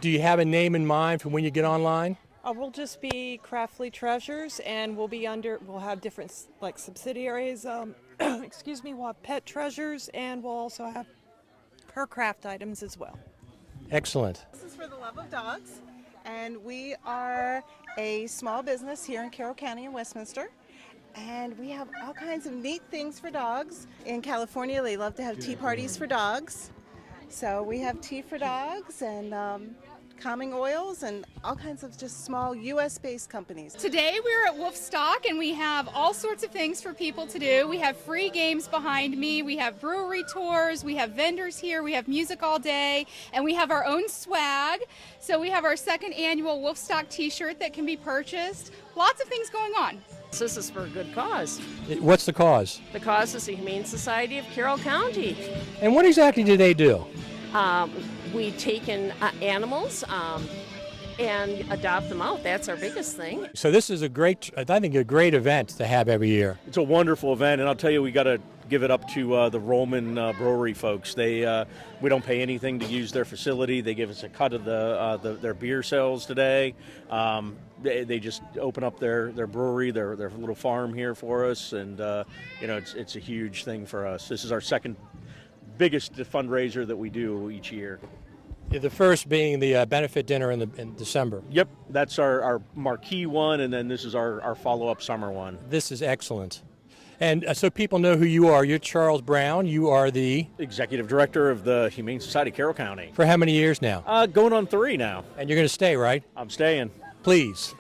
Do you have a name in mind for when you get online? We'll just be Craftly Treasures, and we'll have different like subsidiaries. Excuse me, we'll have Pet Treasures, and we'll also have her craft items as well. Excellent. This is for the love of dogs, and we are a small business here in Carroll County in Westminster. And we have all kinds of neat things for dogs. In California, they love to have tea parties for dogs. So we have tea for dogs and calming oils and all kinds of just small U.S.-based companies. Today we're at Woofstock and we have all sorts of things for people to do. We have free games behind me, we have brewery tours, we have vendors here, we have music all day, and we have our own swag. So we have our second annual Woofstock t-shirt that can be purchased. Lots of things going on. This is for a good cause. What's the cause? The cause is the Humane Society of Carroll County. And what exactly do they do? We take in animals and adopt them out. That's our biggest thing. So this is a great event to have every year. It's a wonderful event, and I'll tell you, we got to give it up to the Roman Brewery folks. We don't pay anything to use their facility. They give us a cut of their beer sales today. They just open up their brewery, their little farm here for us, and it's a huge thing for us. This is our second biggest fundraiser that we do each year. The first being the benefit dinner in December. Yep, that's our marquee one, and then this is our follow-up summer one. This is excellent. And so people know who you are. You're Charles Brown. You are the Executive Director of the Humane Society of Carroll County. For how many years now? Going on 3 now. And you're going to stay, right? I'm staying. Please.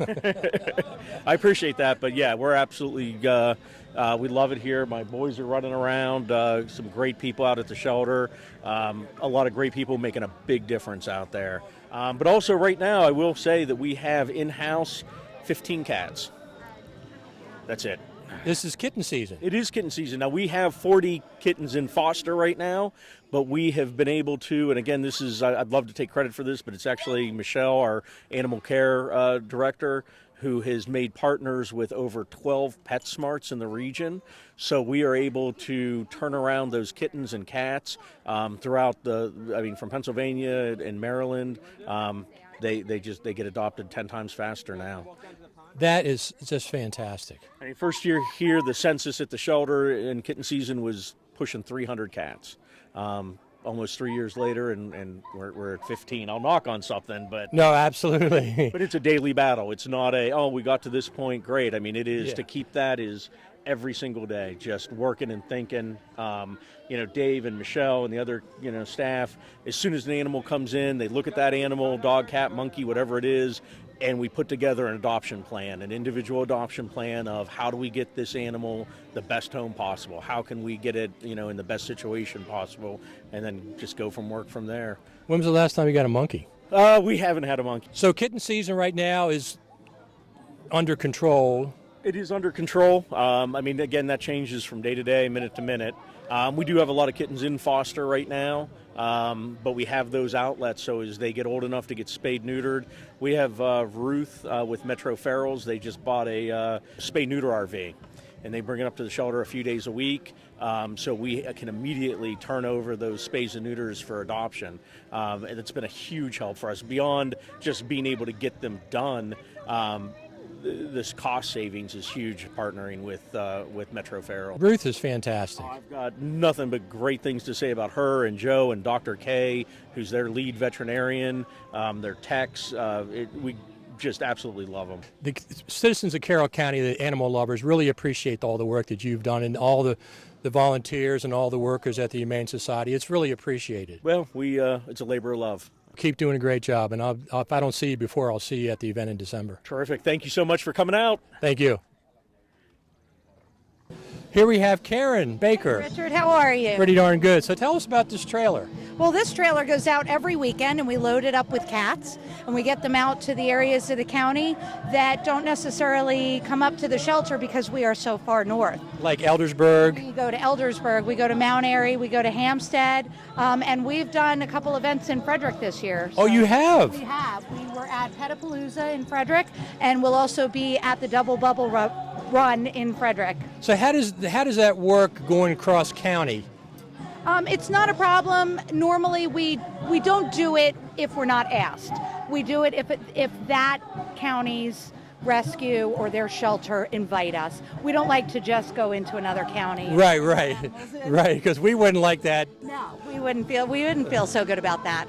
I appreciate that, but yeah, we're absolutely, we love it here. My boys are running around, some great people out at the shelter, a lot of great people making a big difference out there. But also right now, I will say that we have in-house 15 cats. That's it. This is kitten season. It is kitten season. Now, we have 40 kittens in foster right now, but we have been able to, and again, this is, I'd love to take credit for this, but it's actually Michelle, our animal care director, who has made partners with over 12 PetSmarts in the region. So we are able to turn around those kittens and cats throughout from Pennsylvania and Maryland. They get adopted 10 times faster now. That is just fantastic. I mean, first year here, the census at the shelter in kitten season was pushing 300 cats. Almost 3 years later, and we're at 15. I'll knock on something, but no, absolutely. But it's a daily battle. It's not we got to this point, great. I mean, it is to keep that is every single day, just working and thinking. Dave and Michelle and the other staff. As soon as an animal comes in, they look at that animal, dog, cat, monkey, whatever it is. And we put together an adoption plan, an individual adoption plan of how do we get this animal the best home possible? How can we get it, in the best situation possible? And then just go from there. When was the last time you got a monkey? We haven't had a monkey. So kitten season right now is under control. It is under control. Again, that changes from day to day, minute to minute. We do have a lot of kittens in foster right now. But we have those outlets, so as they get old enough to get spayed neutered. We have Ruth with Metro Ferals. They just bought a spay neuter RV, and they bring it up to the shelter a few days a week, so we can immediately turn over those spays and neuters for adoption. And it's been a huge help for us beyond just being able to get them done. This cost savings is huge, partnering with Metro Feral. Ruth is fantastic. I've got nothing but great things to say about her and Joe and Dr. K, who's their lead veterinarian, their techs. We just absolutely love them. The citizens of Carroll County, the animal lovers, really appreciate all the work that you've done and all the volunteers and all the workers at the Humane Society. It's really appreciated. Well, it's a labor of love. Keep doing a great job, and if I don't see you before, I'll see you at the event in December. Terrific. Thank you so much for coming out. Thank you. Here we have Karen Baker. Richard, how are you? Pretty darn good. So tell us about this trailer. Well, this trailer goes out every weekend, and we load it up with cats, and we get them out to the areas of the county that don't necessarily come up to the shelter because we are so far north. Like Eldersburg. We go to Eldersburg, we go to Mount Airy, we go to Hampstead, and we've done a couple events in Frederick this year. Oh, you have? We have. We were at Petapalooza in Frederick, and we'll also be at the Double Bubble Run in Frederick. So how does that work going across county? It's not a problem. Normally, we don't do it if we're not asked. We do it if that county's rescue or their shelter invite us. We don't like to just go into another county. Right, because we wouldn't like that. No, we wouldn't feel so good about that.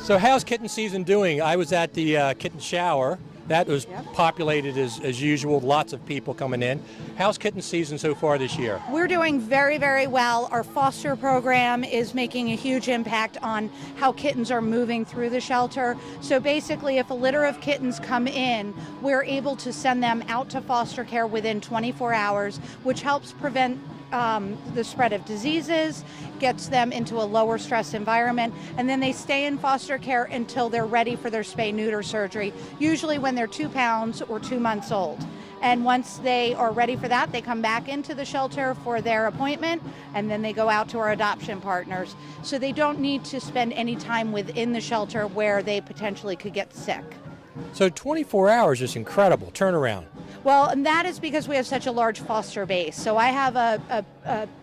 So how's kitten season doing? I was at the kitten shower. That was populated as usual, lots of people coming in. How's kitten season so far this year? We're doing very, very well. Our foster program is making a huge impact on how kittens are moving through the shelter. So basically, if a litter of kittens come in, we're able to send them out to foster care within 24 hours, which helps prevent the spread of diseases, gets them into a lower stress environment, and then they stay in foster care until they're ready for their spay-neuter surgery, usually when they're 2 pounds or 2 months old. And once they are ready for that, they come back into the shelter for their appointment, and then they go out to our adoption partners. So they don't need to spend any time within the shelter where they potentially could get sick. So 24 hours is incredible turnaround. Well, and that is because we have such a large foster base. So I have a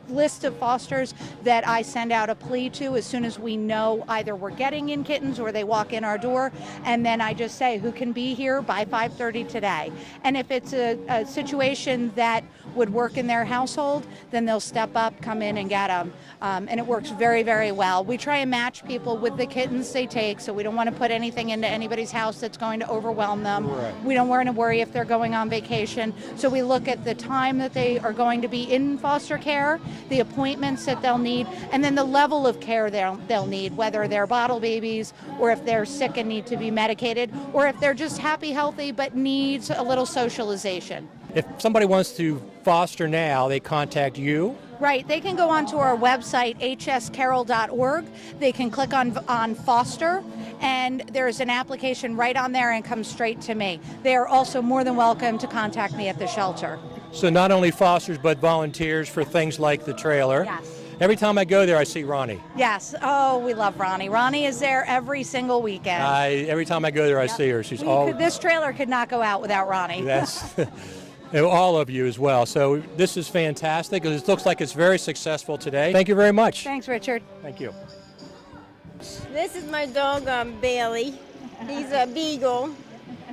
list of fosters that I send out a plea to as soon as we know either we're getting in kittens or they walk in our door, and then I just say who can be here by 5:30 today. And if it's a situation that would work in their household, then they'll step up, come in and get them. And it works very, very well. We try and match people with the kittens they take, so we don't want to put anything into anybody's house that's going to overwhelm them. Right. We don't want to worry if they're going on vacation. So we look at the time that they are going to be in foster care, the appointments that they'll need, and then the level of care they'll need, whether they're bottle babies or if they're sick and need to be medicated, or if they're just happy, healthy, but needs a little socialization. If somebody wants to foster now, they contact you? Right. They can go onto our website, hscarroll.org. They can click on foster, and there's an application right on there and comes straight to me. They are also more than welcome to contact me at the shelter. So not only fosters, but volunteers for things like the trailer. Yes. Every time I go there, I see Ronnie. Yes. Oh, we love Ronnie. Ronnie is there every single weekend. Every time I go there, I see her. She's This trailer could not go out without Ronnie. That's all of you as well. So this is fantastic. It looks like it's very successful today. Thank you very much. Thanks, Richard. Thank you. This is my dog, Bailey. He's a beagle,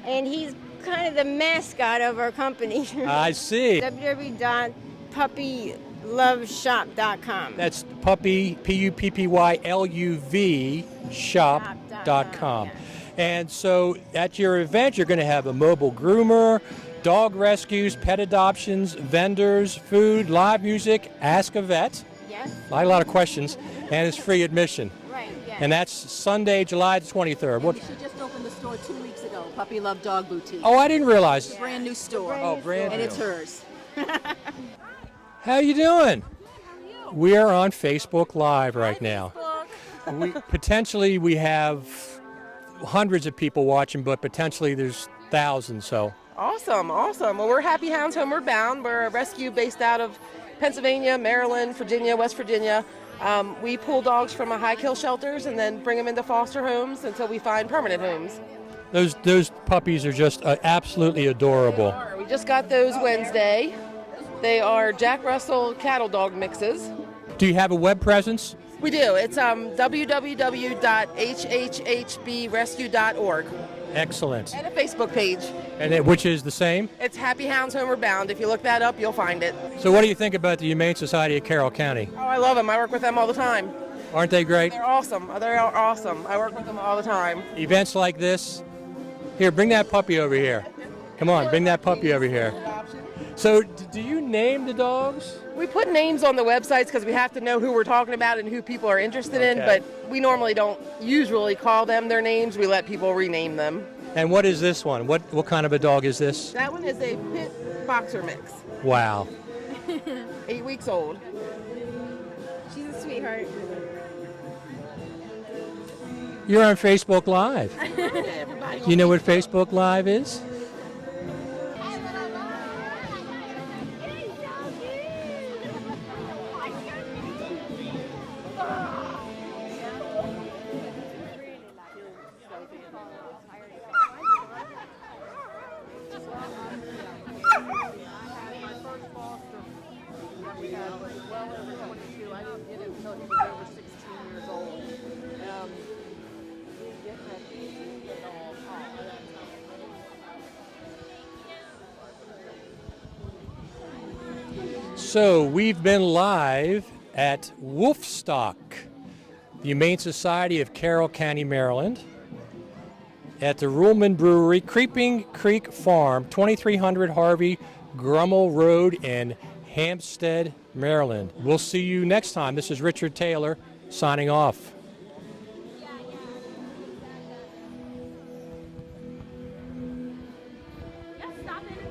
and he's kind of the mascot of our company. I see. www.puppyloveshop.com. That's puppy, Puppyluv shop.com. And so at your event, you're going to have a mobile groomer, dog rescues, pet adoptions, vendors, food, live music, ask a vet. Yes. A lot of questions, and it's free admission. Right, yes. And that's Sunday, July the 23rd. She just opened the store 2 weeks ago, Puppy Love Dog Boutique. Oh, I didn't realize. Brand new store. Brand And new. it's hers. How you doing? We are on Facebook Live right now. Potentially we have hundreds of people watching, but potentially there's thousands. So Awesome. Well, we're Happy Hounds Homeward Bound. We're a rescue based out of Pennsylvania, Maryland, Virginia, West Virginia. We pull dogs from high kill shelters and then bring them into foster homes until we find permanent homes. those puppies are just absolutely adorable. We just got those Wednesday. They are Jack Russell cattle dog mixes. Do you have a web presence? We do. It's www.hhhbrescue.org. Excellent. And a Facebook page. And which is the same? It's Happy Hounds Homeward Bound. If you look that up, you'll find it. So what do you think about the Humane Society of Carroll County? Oh, I love them. I work with them all the time. Aren't they great? They're awesome. They're awesome. I work with them all the time. Events like this. Here, bring that puppy over here. Come on, bring that puppy over here. So do you name the dogs? We put names on the websites because we have to know who we're talking about and who people are interested in, but we normally don't usually call them their names. We let people rename them. And what is this one? What kind of a dog is this? That one is a pit boxer mix. Wow. 8 weeks old. She's a sweetheart. You're on Facebook Live. You know what Facebook Live is? So we've been live at Woofstock, the Humane Society of Carroll County, Maryland, at the Ruhlman Brewery, Creeping Creek Farm, 2300 Harvey Grummel Road in Hampstead, Maryland. We'll see you next time. This is Richard Taylor signing off. Stop it.